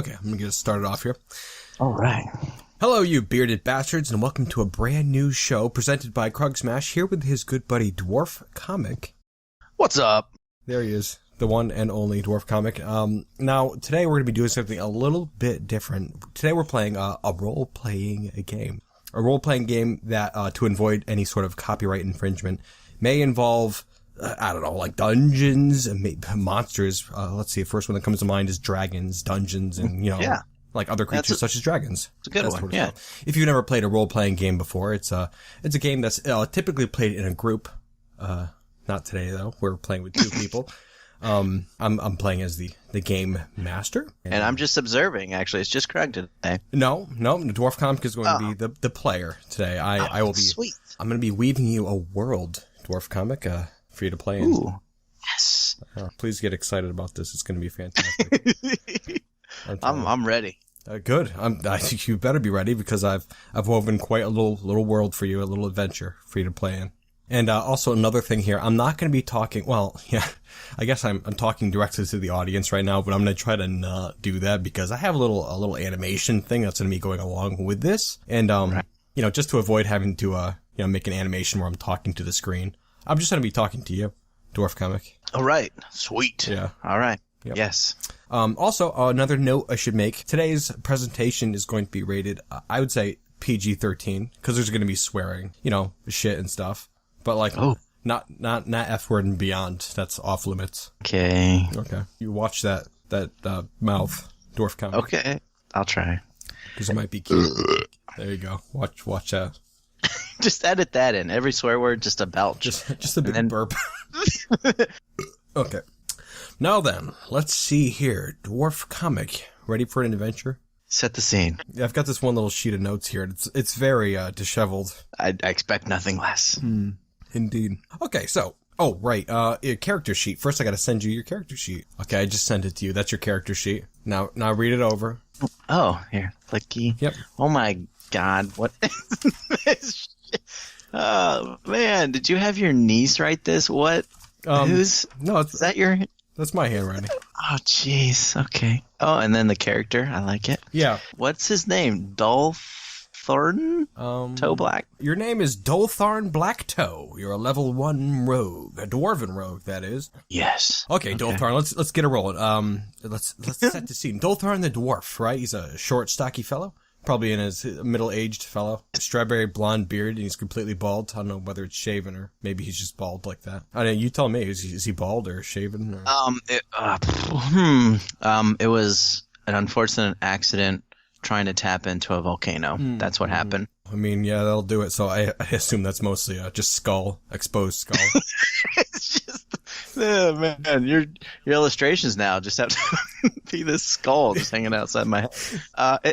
Okay, I'm gonna get us started off here. All right. Hello, you bearded bastards, and welcome to a brand new show presented by Krugg Smash, here with his good buddy Dwarfcomic. What's up? There he is, the one and only Dwarfcomic. Now, today we're going to be doing something a little bit different. Today we're playing a role-playing game. A role-playing game that, to avoid any sort of copyright infringement, may involve, I don't know, like dungeons, and monsters. Let's see, the first one that comes to mind is dragons, dungeons, and, you know, like other creatures such as dragons. It's a good one, yeah. If you've never played a role-playing game before, it's a game that's typically played in a group. Not today, though. We're playing with two people. I'm playing as the game master. And I'm just observing, actually. It's just Krugg today. No, the Dwarfcomic is going to be the player today. I will be. Sweet. I'm going to be weaving you a world, Dwarfcomic, for you to play in. Ooh, yes. Please get excited about this. It's going to be fantastic. I'm ready. Good. I think you better be ready because I've woven quite a little world for you, a little adventure for you to play in. And also another thing here, I'm not going to be talking. Well, yeah, I guess I'm talking directly to the audience right now, but I'm going to try to not do that because I have a little animation thing that's going to be going along with this, and you know, just to avoid having to make an animation where I'm talking to the screen. I'm just going to be talking to you, Dwarfcomic. All right. Sweet. Yeah. All right. Yep. Yes. Also, another note I should make. Today's presentation is going to be rated, I would say, PG-13, because there's going to be swearing, you know, shit and stuff. But, like, not F-word and beyond. That's off limits. Okay. Okay. You watch that mouth, Dwarfcomic. Okay. I'll try. Because it might be cute. There you go. Watch that. Just edit that in. Every swear word, just a belch. Just a big burp. Okay. Now then, let's see here. Dwarfcomic. Ready for an adventure? Set the scene. Yeah, I've got this one little sheet of notes here. It's very disheveled. I expect nothing less. Indeed. Okay, so, right, a character sheet. First I gotta send you your character sheet. Okay, I just sent it to you. That's your character sheet. Now read it over. Oh, here. Clicky. Yep. Oh my god, what this shit? Oh, man, did you have your niece write this? What? Is that your... That's my handwriting. Oh, jeez. Okay. Oh, and then the character. I like it. Yeah. What's his name? Dolthorn? Toe Black? Your name is Doltharn Blacktoe. You're a level 1 rogue. A dwarven rogue, that is. Yes. Okay, Doltharn, let's get a rolling. Let's set the scene. Doltharn the dwarf, right? He's a short, stocky fellow. Probably in his middle-aged fellow. Strawberry blonde beard, and he's completely bald. I don't know whether it's shaven or maybe he's just bald like that. I mean, you tell me. Is he bald or shaven? Or? It was an unfortunate accident trying to tap into a volcano. That's what happened. I mean, yeah, that'll do it. So I assume that's mostly just exposed skull. It's just, oh man, your illustrations now just have to be this skull just hanging outside my head.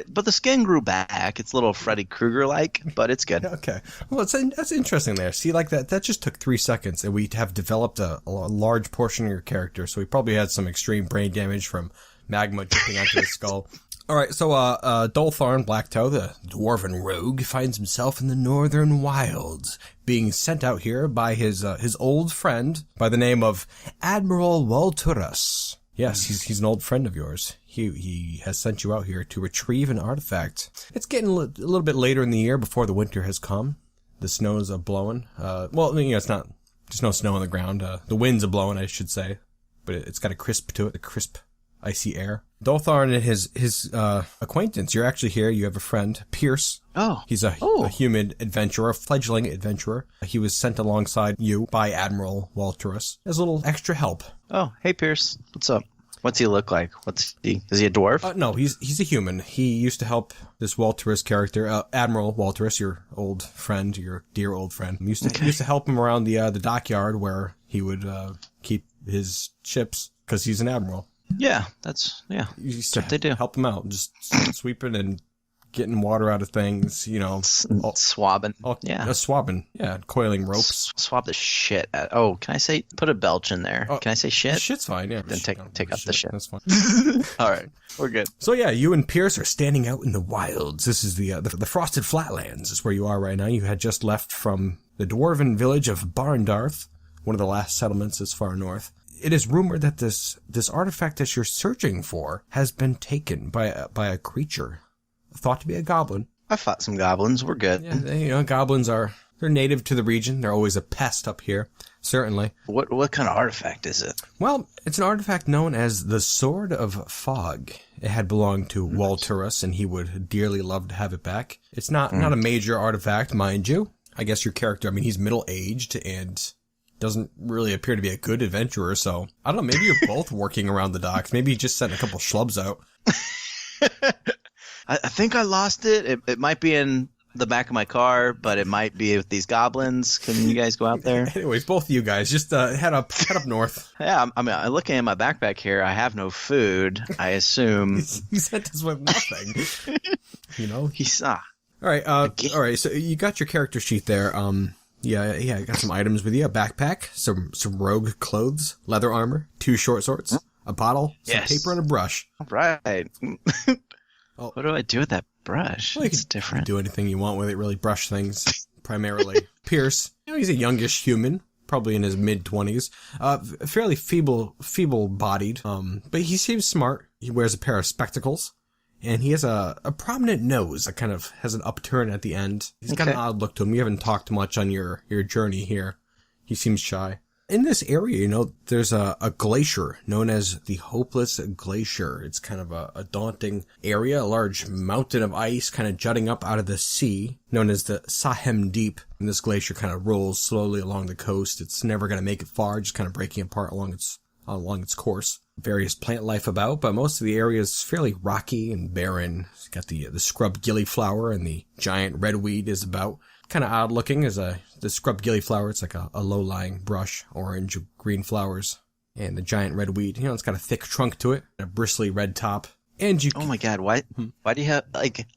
But the skin grew back. It's a little Freddy Krueger-like, but it's good. Okay. Well, that's interesting there. See, like that just took 3 seconds, and we have developed a large portion of your character, so we probably had some extreme brain damage from magma dripping onto his skull. Alright, so, Doltharn Blacktoe, the dwarven rogue, finds himself in the northern wilds, being sent out here by his old friend by the name of Admiral Walturus. Yes, he's an old friend of yours. He has sent you out here to retrieve an artifact. It's getting a little bit later in the year before the winter has come. The snows are blowing. Well, you know, it's not, there's no snow on the ground. The winds are blowing, I should say. But it's got a crisp to it, a crisp, icy air. Doltharn and his acquaintance, you're actually here. You have a friend, Pierce. Oh. He's a human adventurer, a fledgling adventurer. He was sent alongside you by Admiral Walturus as a little extra help. Oh, hey Pierce. What's up? What's he look like? Is he a dwarf? No, he's a human. He used to help this Walturus character, Admiral Walturus, your old friend, your dear old friend. Used to help him around the dockyard where he would keep his ships because he's an admiral. Yeah, that's what they do. Help him out, just sweeping and getting water out of things, you know. Swabbing. Swabbing. Yeah, coiling ropes. Swab the shit out. Oh, can I say, put a belch in there? Can I say shit? Shit's fine, yeah. Then take out the shit. That's fine. All right, we're good. So yeah, you and Pierce are standing out in the wilds. This is the Frosted Flatlands is where you are right now. You had just left from the dwarven village of Barndarth, one of the last settlements as far north. it is rumored that this artifact that you're searching for has been taken by a creature thought to be a goblin. I fought some goblins. We're good. Yeah, goblins they're native to the region. They're always a pest up here, certainly. What kind of artifact is it? Well, it's an artifact known as the Sword of Fog. It had belonged to Walturus, and he would dearly love to have it back. It's not a major artifact, mind you. I guess your character, he's middle-aged and doesn't really appear to be a good adventurer, so I don't know, maybe you're both working around the docks. Maybe you just sent a couple schlubs out. I think I lost it. It might be in the back of my car, but it might be with these goblins. Can you guys go out there? Anyways, both of you guys, just head up north. Yeah, I'm looking at my backpack here. I have no food. I assume you sent us with nothing. He's All right. So you got your character sheet there. Yeah. Got some items with you: a backpack, some rogue clothes, leather armor, 2 short swords, a bottle, some paper, and a brush. All right. What do I do with that brush? Well, it's different. Do anything you want with it. Really, brush things primarily. Pierce, he's a youngish human, probably in his mid-20s. Fairly feeble-bodied. But he seems smart. He wears a pair of spectacles. And he has a prominent nose that kind of has an upturn at the end. He's got an odd look to him. You haven't talked much on your journey here. He seems shy. In this area, there's a glacier known as the Hopeless Glacier. It's kind of a daunting area, a large mountain of ice kind of jutting up out of the sea, known as the Sahem Deep. And this glacier kind of rolls slowly along the coast. It's never going to make it far, just kind of breaking apart along its course. Various plant life about, but most of the area is fairly rocky and barren. It's got the scrub gillyflower, and the giant redweed is about. Kind of odd looking as the scrub gillyflower. It's like a low-lying brush, orange, green flowers. And the giant redweed, it's got a thick trunk to it, a bristly red top. And you. Oh my God! Why do you have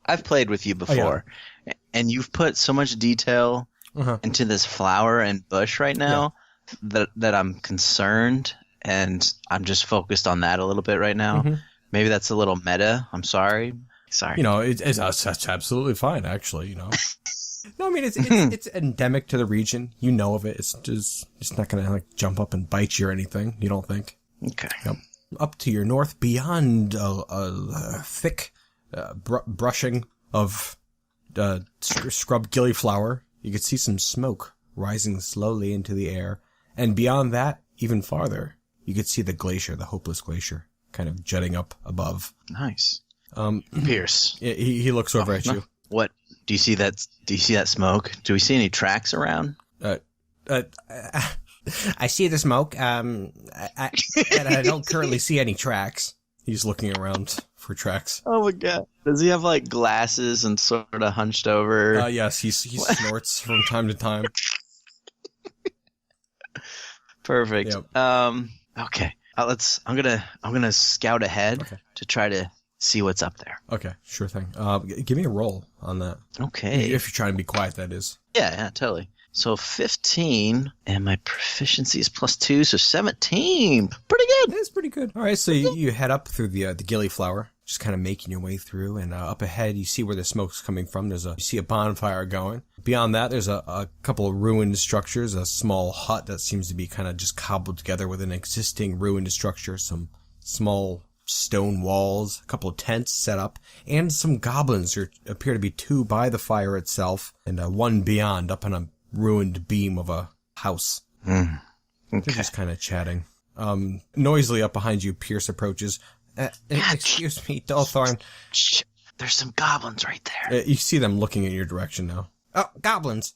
I've played with you before, and you've put so much detail into this flower and bush right now that I'm concerned, and I'm just focused on that a little bit right now. Mm-hmm. Maybe that's a little meta. I'm sorry. It's absolutely fine, actually. No, it's endemic to the region. You know of it. It's not going to jump up and bite you or anything. You don't think? Okay. Yep. Up to your north, beyond a thick brushing of scrub gillyflower, you could see some smoke rising slowly into the air. And beyond that, even farther, you could see the glacier, the Hopeless Glacier, kind of jutting up above. Nice. Pierce. He looks over at you. What? Do you see that? Do you see that smoke? Do we see any tracks around? I see the smoke. And I don't currently see any tracks. He's looking around for tracks. Oh my God! Does he have glasses and sort of hunched over? Yes, he snorts from time to time. Perfect. Yep. Okay. I'm gonna scout ahead to try to see what's up there. Okay, sure thing. Give me a roll on that. Okay. If you're trying to be quiet, that is. Yeah, totally. So 15, and my proficiency is +2, so 17. Pretty good. That's pretty good. All right, so you head up through the gillyflower, just kind of making your way through, and up ahead you see where the smoke's coming from. You see a bonfire going. Beyond that, there's a couple of ruined structures, a small hut that seems to be kind of just cobbled together with an existing ruined structure, some small stone walls, a couple of tents set up, and some goblins. There appear to be 2 by the fire itself, and 1 beyond up on a ruined beam of a house. Okay. They're just kind of chatting. Noisily up behind you, Pierce approaches. Excuse me, Dulthorn. Shh. There's some goblins right there. You see them looking in your direction now. Oh, goblins.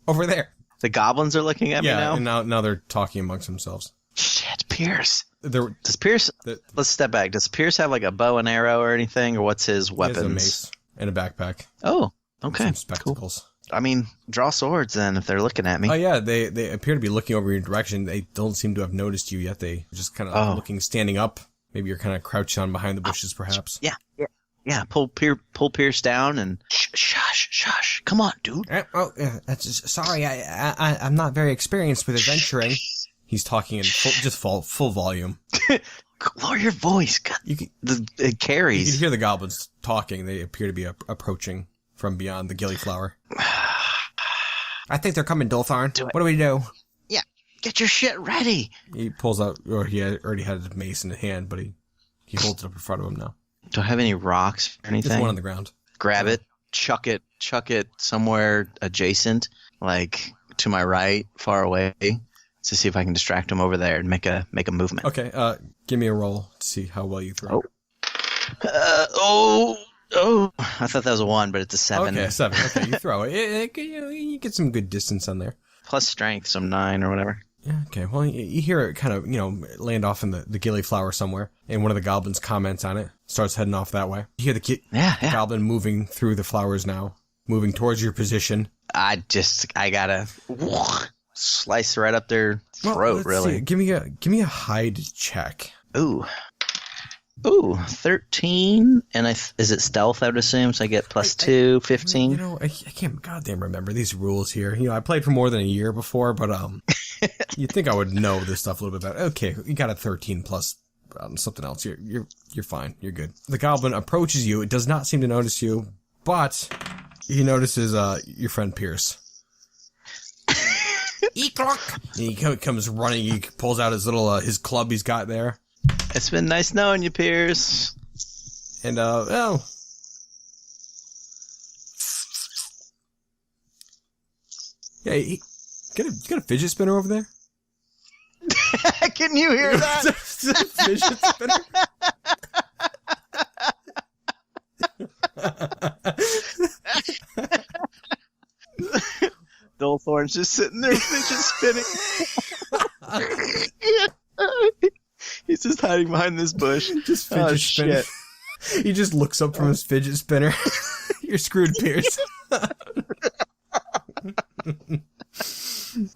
Over there. The goblins are looking at me now? Yeah, and now they're talking amongst themselves. Shit, Pierce. Does Pierce... let's step back. Does Pierce have a bow and arrow or anything? Or what's his weapons? He has a mace and a backpack. Oh, okay. Some spectacles. Cool. Draw swords then if they're looking at me. Oh, yeah. They appear to be looking over your direction. They don't seem to have noticed you yet. They just kind of looking, standing up. Maybe you're kind of crouched down behind the bushes, perhaps. Yeah. Pull Pierce down and shush. Come on, dude. Sorry. I'm not very experienced with adventuring. He's talking in full volume. Lower your voice. God, it carries. You can hear the goblins talking. They appear to be approaching from beyond the gillyflower. I think they're coming, Dultharn. What do we do? Get your shit ready. He pulls out, or he already had his mace in his hand, but he holds it up in front of him now. Do I have any rocks or anything? There's one on the ground. Grab it, chuck it somewhere adjacent, like to my right, far away, to see if I can distract him over there and make a movement. Okay, give me a roll to see how well you throw. Oh, I thought that was a 1, but it's a 7. Okay, 7. Okay, you throw it. You get some good distance on there. Plus strength, some 9 or whatever. Yeah, okay. Well, you hear it kind of, land off in the gillyflower somewhere, and one of the goblins comments on it, starts heading off that way. You hear the goblin moving through the flowers now, moving towards your position. I gotta slice right up their throat, really. See. Give me a hide check. Ooh, 13, and is it stealth, I would assume, so I get plus 2, 15? I can't goddamn remember these rules here. I played for more than a year before, but you'd think I would know this stuff a little bit better. Okay, you got a 13 plus something else. You're fine. You're good. The goblin approaches you. It does not seem to notice you, but he notices your friend Pierce. He comes running. He pulls out his little his club he's got there. It's been nice knowing you, Pierce. And, yeah, you got a fidget spinner over there? Can you hear that? Fidget spinner? Dulthorn's just sitting there fidget spinning. He's just hiding behind this bush. Just fidget spinning. Shit. He just looks up from his fidget spinner. You're screwed, Pierce.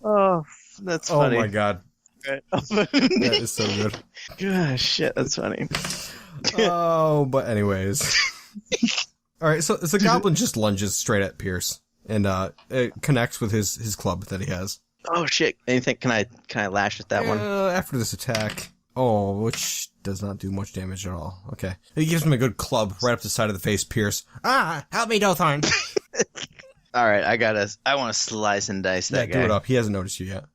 Oh, that's funny. Oh my god. That is so good. Gosh, shit, that's funny. Oh, but anyways. Alright, so the goblin just lunges straight at Pierce. And it connects with his club that he has. Oh shit. Anything, can I lash at that one? After this attack. Oh, which does not do much damage at all. Okay. He gives him a good club right up the side of the face, Pierce. Help me, Dulthorn. Alright, I want to slice and dice that guy. Do it up. He hasn't noticed you yet.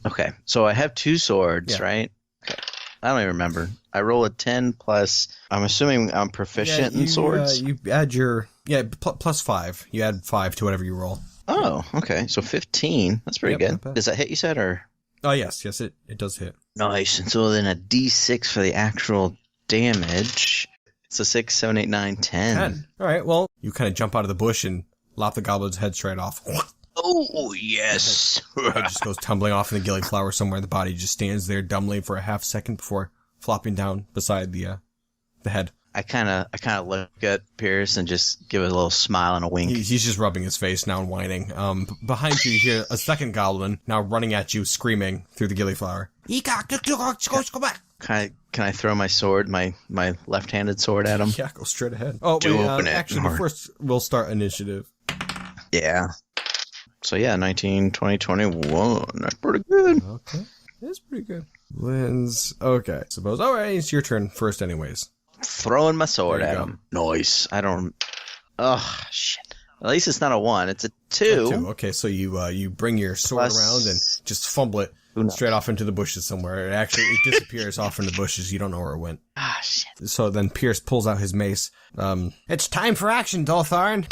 Okay, so I have 2 swords, right? Okay. I don't even remember. I roll a 10 plus, I'm assuming I'm proficient in swords? You add your, plus 5. You add 5 to whatever you roll. Oh, okay. So 15. That's pretty good. Does that hit, you said, or? Oh, yes, it does hit. Nice. And so then a D6 for the actual damage. So 6, 7, 8, 9, 10. All right, well, you kind of jump out of the bush and lop the goblin's head straight off. Oh, yes. The head just goes tumbling off in the gillyflower somewhere. The body just stands there dumbly for a half second before flopping down beside the head. I kind of look at Pierce and just give it a little smile and a wink. He's just rubbing his face now and whining. Behind you hear a second goblin now running at you, screaming through the gillyflower. Go back. Can I throw my sword, my left-handed sword at him? Yeah, go straight ahead. Oh, wait, actually, first we'll start initiative. Yeah. So yeah, 19, 20, 21. That's pretty good. Okay. That's pretty good. Lynn's. Okay. Suppose. All right, it's your turn first anyways. Throwing my sword at him. Nice. I don't... Oh, shit. At least it's not a 1. It's a 2. Okay, so you bring your sword around and just fumble it straight off into the bushes somewhere. It disappears off in the bushes. You don't know where it went. Ah, shit. So then Pierce pulls out his mace. It's time for action, Dulthorn.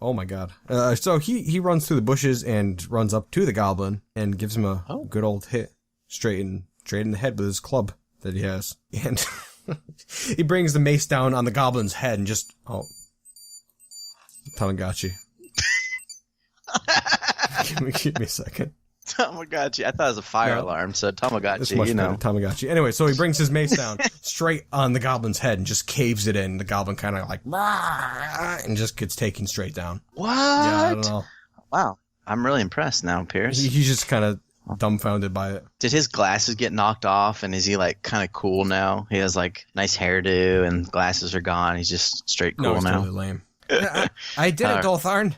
Oh my god. So he runs through the bushes and runs up to the goblin and gives him a good old hit straight in the head with his club that he has. And he brings the mace down on the goblin's head and just Tamagotchi. Give me a second. Tamagotchi. I thought it was a fire alarm, so Tamagotchi, it's much better, Tamagotchi. Anyway, so he brings his mace down straight on the goblin's head and just caves it in. The goblin kind of like, and just gets taken straight down. What? Yeah, I don't know. Wow. I'm really impressed now, Pierce. He's just kind of dumbfounded by it. Did his glasses get knocked off, and is he like kind of cool now? He has like nice hairdo, and glasses are gone. He's just straight cool he's now. Totally lame. I did it, Dulthorn.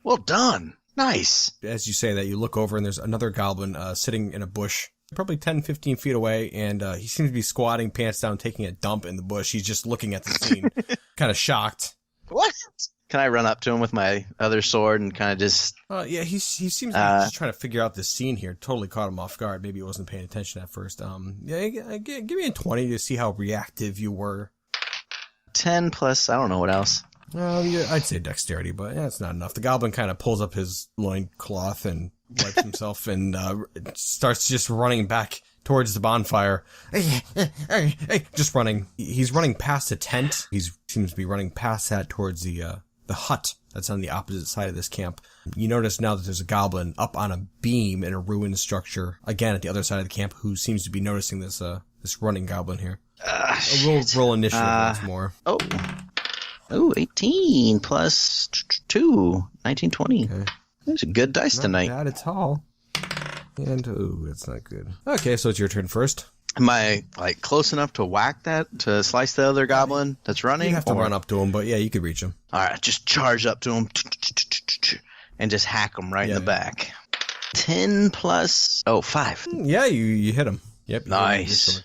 Well done. Nice. As you say that, you look over and there's another goblin sitting in a bush, probably 10, 15 feet away, and he seems to be squatting, pants down, taking a dump in the bush. He's just looking at the scene, kind of shocked. What? Can I run up to him with my other sword and kind of just... Yeah, he seems to be just trying to figure out this scene here. Totally caught him off guard. Maybe he wasn't paying attention at first. Yeah, give me a 20 to see how reactive you were. 10 plus, I don't know what else. Yeah, I'd say dexterity, but yeah, it's not enough. The goblin kind of pulls up his loincloth and wipes himself and starts just running back towards the bonfire. Just running. He's running past a tent. He seems to be running past that towards the hut that's on the opposite side of this camp. You notice now that there's a goblin up on a beam in a ruined structure, again at the other side of the camp, who seems to be noticing this running goblin here. Roll initiative once more. Oh, 18 plus 2, 19, 20. Okay. There's a good dice tonight. Not bad at all. And, that's not good. Okay, so it's your turn first. Am I, like, close enough to whack that, to slice the other goblin that's running? You have to run up to him, but yeah, you could reach him. Alright, just charge up to him and just hack him right in the back. 10 plus... 5. Yeah, you hit him. Yep. Nice.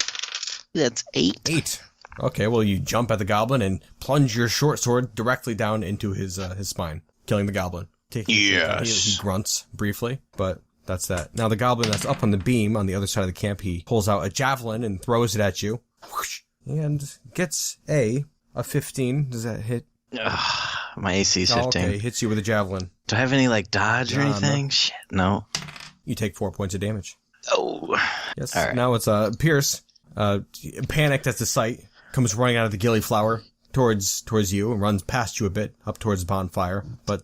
That's 8. 8. Okay, well, you jump at the goblin and plunge your short sword directly down into his spine, killing the goblin. Yes. He grunts briefly, but that's that. Now the goblin that's up on the beam on the other side of the camp, he pulls out a javelin and throws it at you, and gets a 15. Does that hit? My AC is 15. Okay, hits you with a javelin. Do I have any, like, dodge or anything? No. Shit, no. You take 4 points of damage. Oh. Yes. All right. Now it's Pierce, panicked at the sight, comes running out of the gillyflower towards you and runs past you a bit up towards the bonfire, but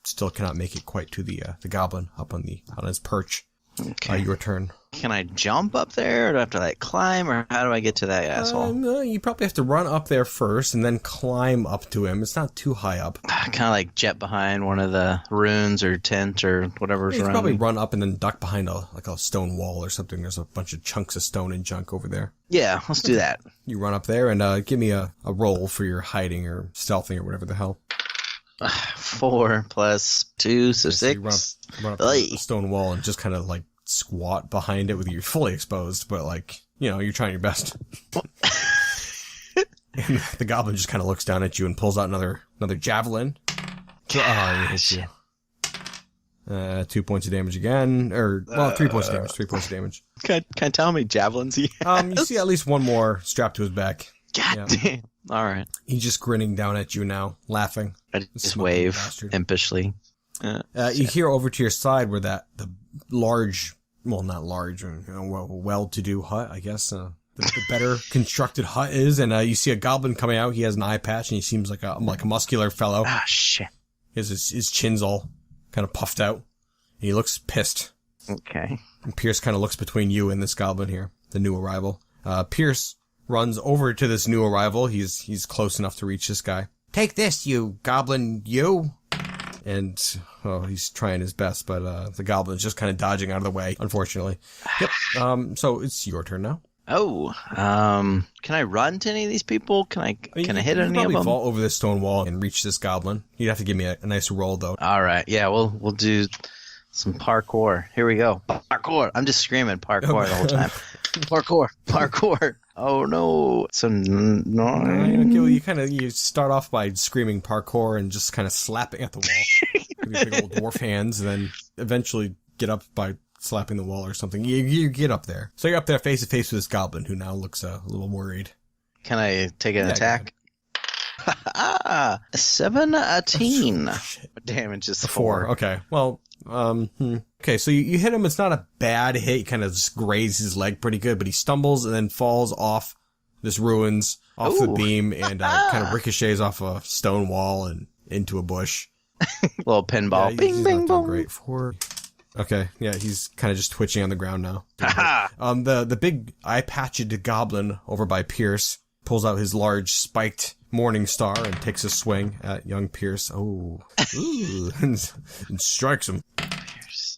still cannot make it quite to the goblin up on his perch. Okay. Your turn. Can I jump up there, or do I have to, like, climb, or how do I get to that asshole? No, you probably have to run up there first and then climb up to him. It's not too high up. Kind of like jet behind one of the ruins or tent or whatever's you around. You probably me. run up and then duck behind a stone wall or something. There's a bunch of chunks of stone and junk over there. Yeah, let's do that. You run up there and give me a roll for your hiding or stealthing or whatever the hell. 4 plus 2, so 6. You run up the stone wall and just kind of like squat behind it with you fully exposed, but like, you're trying your best. And the goblin just kind of looks down at you and pulls out another javelin. He hits you. 2 points of damage again, 3 points of damage. 3 points of damage. Can I tell how many javelins he has? You see at least one more strapped to his back. God damn. All right. He's just grinning down at you now, laughing. I just wave impishly. You hear over to your side where the large, well, not large, well-to-do hut, I guess, the better constructed hut is, and you see a goblin coming out. He has an eye patch, and he seems like a muscular fellow. Ah, shit. His chin's all kind of puffed out, and he looks pissed. Okay. And Pierce kind of looks between you and this goblin here, the new arrival. Pierce runs over to this new arrival. He's close enough to reach this guy. Take this, you goblin, you! And, he's trying his best, but the goblin's just kind of dodging out of the way, unfortunately. Yep. So it's your turn now. Oh, can I run to any of these people? Can I hit any of them? You probably vault over this stone wall and reach this goblin. You'd have to give me a nice roll, though. All right. Yeah, we'll do some parkour. Here we go. Parkour. I'm just screaming parkour the whole time. Parkour. Oh, no. So, no. Okay, well, you start off by screaming parkour and just kind of slapping at the wall with your big old dwarf hands, and then eventually get up by slapping the wall or something. You get up there. So you're up there face to face with this goblin who now looks a little worried. Can I take an attack? 17. Damage is 4. Okay. Well, okay, so you hit him. It's not a bad hit. You kind of just graze his leg pretty good, but he stumbles and then falls off this ruins, off the beam, and kind of ricochets off a stone wall and into a bush. Little pinball. Yeah, bing, bing, boom. Great. 4. Okay, yeah, he's kind of just twitching on the ground now. The big eye-patched goblin over by Pierce pulls out his large spiked morning star and takes a swing at young Pierce. Ooh, and strikes him.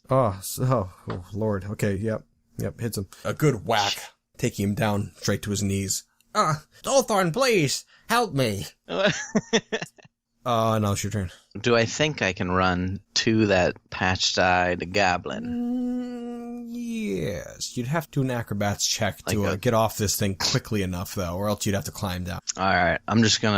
Oh, Lord. Okay, yep, hits him. A good whack, taking him down straight to his knees. Dolthorn, please, help me. Now it's your turn. Do I think I can run to that patched-eyed goblin? Yes. You'd have to do an acrobats check to get off this thing quickly enough, though, or else you'd have to climb down. All right. I'm just going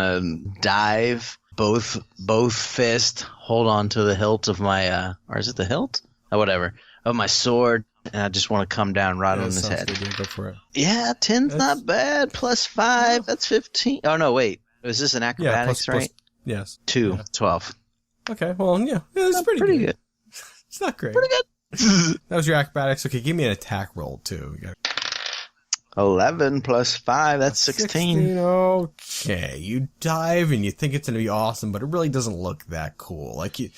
to dive both fist hold on to the hilt of my or is it the hilt? Oh, whatever. Of my sword, and I just want to come down right on his head. Good. Yeah, go for it. Yeah, 10's not bad. Plus 5, that's 15. Oh no, wait. Is this an acrobatics, right? Yes. 2, yeah. 12. Okay, well, yeah, it's pretty good. It's not great. Pretty good. That was your acrobatics. Okay, give me an attack roll, too. 11 plus 5, that's 16. Okay, you dive and you think it's going to be awesome, but it really doesn't look that cool. Like, you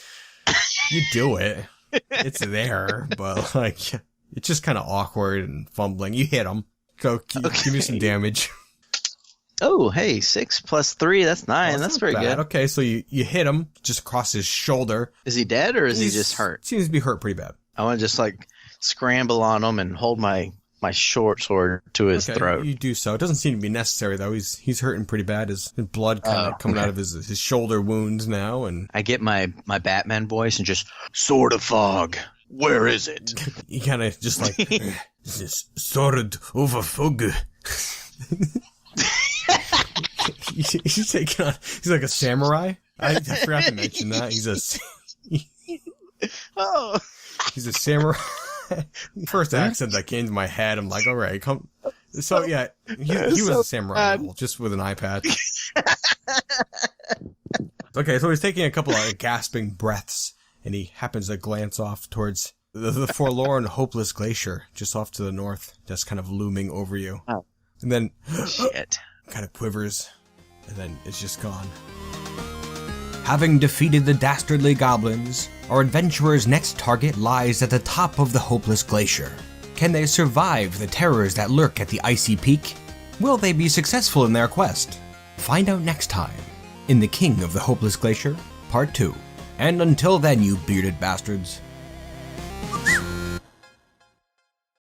do it. It's there, but, like, it's just kind of awkward and fumbling. You hit him. Give me some damage. Oh, hey, 6 plus 3, that's 9. That's very good. Okay, so you hit him just across his shoulder. Is he dead or is he just hurt? Seems to be hurt pretty bad. I want to just, like, scramble on him and hold my short sword to his throat. You do so. It doesn't seem to be necessary, though. He's hurting pretty bad. His blood kind of coming out of his shoulder wounds now. And I get my Batman voice and just, Sword of Fog, where is it? He kind of just like, this Sword of Fog. He's taking on, he's like a samurai. I forgot to mention that. He's a samurai. First accent that came to my head, I'm like, all right, come. So yeah, he was a samurai, just with an eye patch. Okay, so he's taking a couple of gasping breaths, and he happens to glance off towards the forlorn, hopeless glacier, just off to the north, just kind of looming over you. Oh. And then, shit, kind of quivers, and then it's just gone. Having defeated the dastardly goblins, our adventurers' next target lies at the top of the Hopeless Glacier. Can they survive the terrors that lurk at the icy peak? Will they be successful in their quest? Find out next time in The King of the Hopeless Glacier, Part 2. And until then, you bearded bastards,